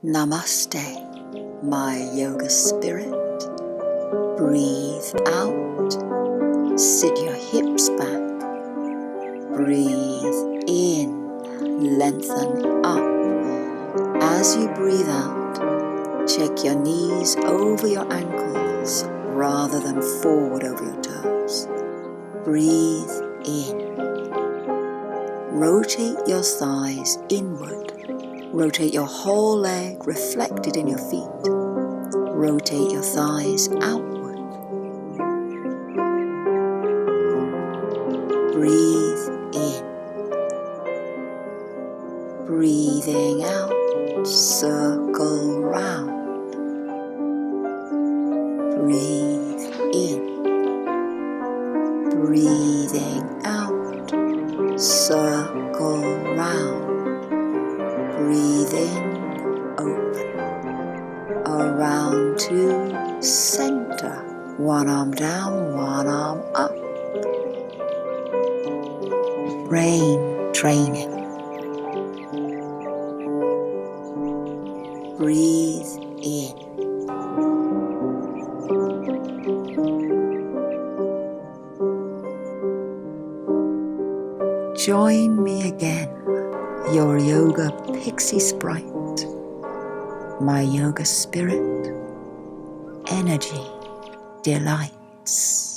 Namaste, my yoga spirit. Breathe out, sit your hips back. Breathe in, lengthen up. As you breathe out, check your knees over your ankles rather than forward over your toes. Breathe in. Rotate your thighs inward. Rotate your whole leg reflected in your feet. Rotate your thighs outward. Breathe in. Breathing out, circle round. Breathe in. Breathing out, circle round. Breathe in, open. Around to center. One arm down, one arm up. Brain training. Breathe in. Join me again, your Yoga Pixie Sprite, my yoga spirit, energy, delights.